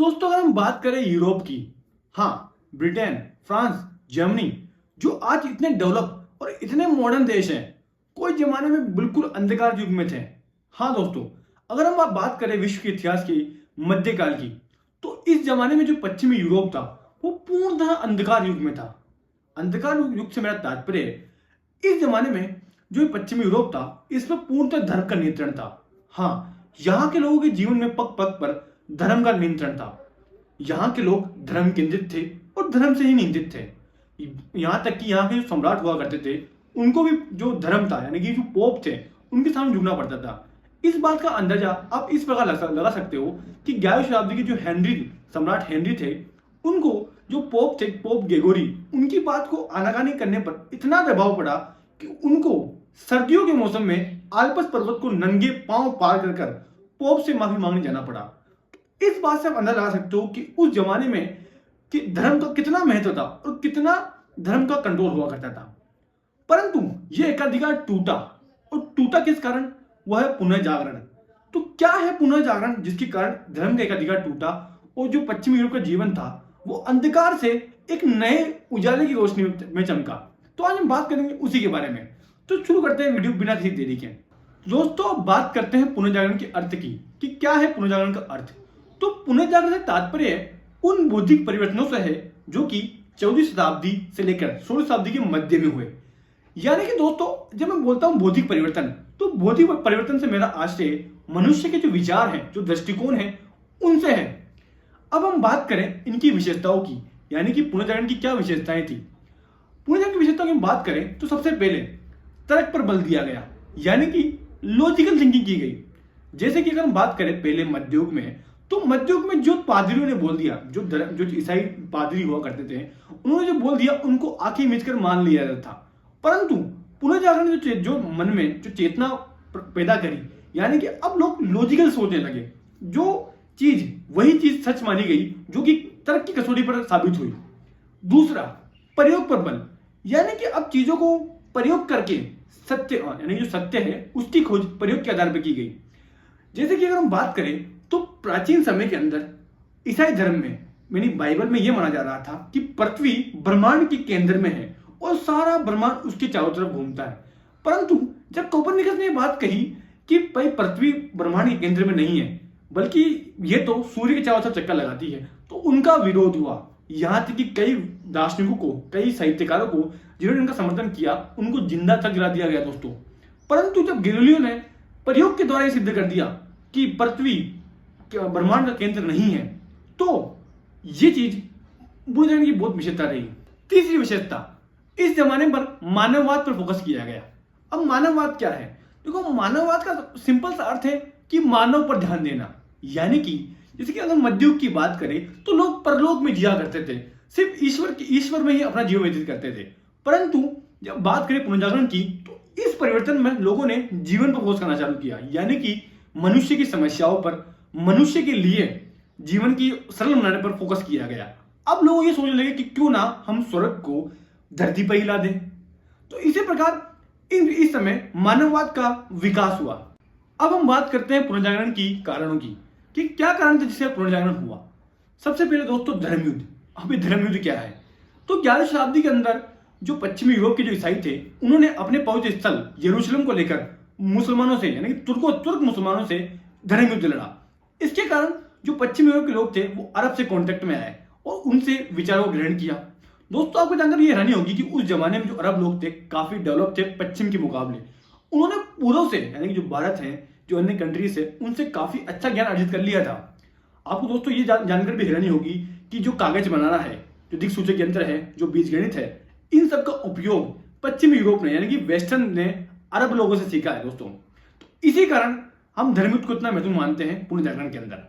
दोस्तों अगर हम बात करें यूरोप की, हाँ, ब्रिटेन, फ्रांस, जर्मनी जो आज इतने डेवलप और इतने मॉडर्न देश हैं, कोई जमाने में बिल्कुल अंधकार युग में थे। हाँ दोस्तों, अगर हम आप बात करें विश्व के इतिहास की, मध्यकाल की, तो इस जमाने में जो पश्चिमी यूरोप था वो पूर्णतः अंधकार युग में था। अंधकार युग से मेरा तात्पर्य है, इस जमाने में जो पश्चिमी यूरोप था इसमें पूर्णतः धर्म का नियंत्रण था। हाँ, यहाँ के लोगों के जीवन में पग पग पर धर्म का नियंत्रण था। यहाँ के लोग धर्म केंद्रित थे और धर्म से ही नियंत्रित थे। यहाँ तक कि यहाँ के जो सम्राट हुआ करते थे उनको भी जो धर्म था यानी कि जो पोप थे उनके सामने झुकना पड़ता था। इस बात का अंदाजा आप इस प्रकार लगा सकते हो कि 11वीं शताब्दी के जो सम्राट हेनरी थे, उनको जो पोप थे, पोप ग्रेगोरी, उनकी बात को आनाकानी करने पर इतना दबाव पड़ा कि उनको सर्दियों के मौसम में आल्पस पर्वत को नंगे पांव पार कर पोप से माफी मांगने जाना पड़ा। इस बात से आप अंदाजा लगा सकते हो कि उस जमाने में कि धर्म का कितना महत्व था और कितना धर्म का कंट्रोल हुआ करता था। परंतु यह एकाधिकार टूटा, और टूटा किस कारण? वह है पुनर्जागरण। तो क्या है पुनर्जागरण जिसके कारण धर्म का एकाधिकार टूटा और जो पश्चिमी यूरोप का जीवन था वो अंधकार से एक नए उजाले की रोशनी में चमका? तो आज हम बात करेंगे उसी के बारे में। तो शुरू करते हैं वीडियो बिना किसी देरी के। दोस्तों अब बात करते हैं पुनर्जागरण के अर्थ की कि क्या है पुनर्जागरण का अर्थ। तो पुनर्जागरण से तात्पर्य उन बौद्धिक परिवर्तनों से है जो कि 14वीं शताब्दी से लेकर 16वीं शताब्दी के मध्य में हुए। यानी कि दोस्तों जब मैं बोलता हूं बौद्धिक परिवर्तन, तो बौद्धिक परिवर्तन से मेरा आशय मनुष्य के जो विचार हैं, जो दृष्टिकोण है, उनसे है। अब हम बात करें इनकी विशेषताओं की, यानी कि पुनर्जागरण की क्या विशेषताएं थी। पुनर्जागरण की विशेषताओं की बात करें तो सबसे पहले तर्क पर बल दिया गया, यानी कि लॉजिकल थिंकिंग की गई। जैसे कि अगर हम बात करें पहले मध्ययुग में, तो मध्ययुग में जो पादरियों ने बोल दिया, जो ईसाई पादरी हुआ करते थे, उन्होंने जो बोल दिया उनको आंखें मीच कर मान लिया जाता था। परंतु पुनर्जागरण ने जो मन में जो चेतना पैदा करी, यानी कि अब लोग लॉजिकल सोचने लगे। जो चीज वही चीज सच मानी गई जो कि तर्क की कसौटी पर साबित हुई। दूसरा, प्रयोग पर बल, यानी कि अब चीजों को प्रयोग करके सत्य, यानी जो सत्य है उसकी खोज प्रयोग के आधार पर की गई। जैसे कि अगर हम बात करें तो प्राचीन समय के अंदर ईसाई धर्म में, यानी बाइबल में यह माना जा रहा था कि पृथ्वी ब्रह्मांड के केंद्र में है और सारा ब्रह्मांड उसके चारों तरफ घूमता है। परंतु जब कोपरनिकस ने यह बात कही कि भाई पृथ्वी ब्रह्मांड के केंद्र में नहीं है बल्कि यह तो सूर्य के चारों तरफ चक्कर लगाती है, तो उनका विरोध हुआ। यहां तक कि कई दार्शनिकों को, कई साहित्यकारों को जिन्होंने इनका समर्थन किया, उनको जिंदा तक गिरा दिया गया दोस्तों। परंतु जब गैलीलियो ने प्रयोग के द्वारा यह सिद्ध कर दिया कि पृथ्वी ब्रह्मांड का केंद्र नहीं है, तो ये चीज बुद्ध की बहुत विशेषता रही। तीसरी विशेषता, इस जमाने पर मानववाद पर फोकस किया गया। अब मानववाद क्या है? देखो, मानववाद का सिंपल सा अर्थ है कि मानव पर ध्यान देना। यानी कि जैसे कि अगर मध्ययुग की बात करें तो लोग परलोक में जिया करते थे, सिर्फ ईश्वर में ही अपना जीवन व्यतीत करते थे। परंतु जब बात करें पुनर्जागरण की, तो इस परिवर्तन में लोगों ने जीवन पर फोकस करना चालू किया, यानी कि मनुष्य की समस्याओं पर, मनुष्य के लिए जीवन की सरल बनाने पर फोकस किया गया। अब लोग ये सोचने लगे कि क्यों ना हम स्वर्ग को धरती पर हिला दें। तो इसी प्रकार इस समय मानववाद का विकास हुआ। अब हम बात करते हैं पुनर्जागरण की कारणों की कि क्या कारण थे जिससे पुनर्जागरण हुआ। सबसे पहले दोस्तों धर्मयुद्ध। अब ये धर्मयुद्ध क्या है? तो 11वीं शताब्दी के अंदर जो पश्चिमी यूरोप के जो ईसाई थे, उन्होंने अपने पवित्र स्थल यरूशलेम को लेकर मुसलमानों से, यानी कि तुर्क मुसलमानों से धर्मयुद्ध लड़ा। इसके कारण जो पश्चिमी यूरोप के लोग थे वो अरब से कांटेक्ट में आए और उनसे विचारों को ग्रहण किया। दोस्तों आपको जानकर ये हैरानी होगी कि उस जमाने में जो अरब लोग थे काफी डेवलप थे पश्चिम के मुकाबले। उन्होंने पूर्व से, यानी कि जो भारत है, जो अन्य कंट्रीज है, उनसे काफी अच्छा ज्ञान अर्जित कर लिया था। आपको दोस्तों ये जानकर भी हैरानी होगी कि जो कागज बनाना है, जो दिक्सूचक यंत्र है, जो बीजगणित है, इन सब का उपयोग पश्चिमी यूरोप ने, यानी कि वेस्टर्न ने अरब लोगों से सीखा है दोस्तों। तो इसी कारण हम धर्मयुद्ध को इतना महत्व मानते हैं पुनर्जागरण के अंदर।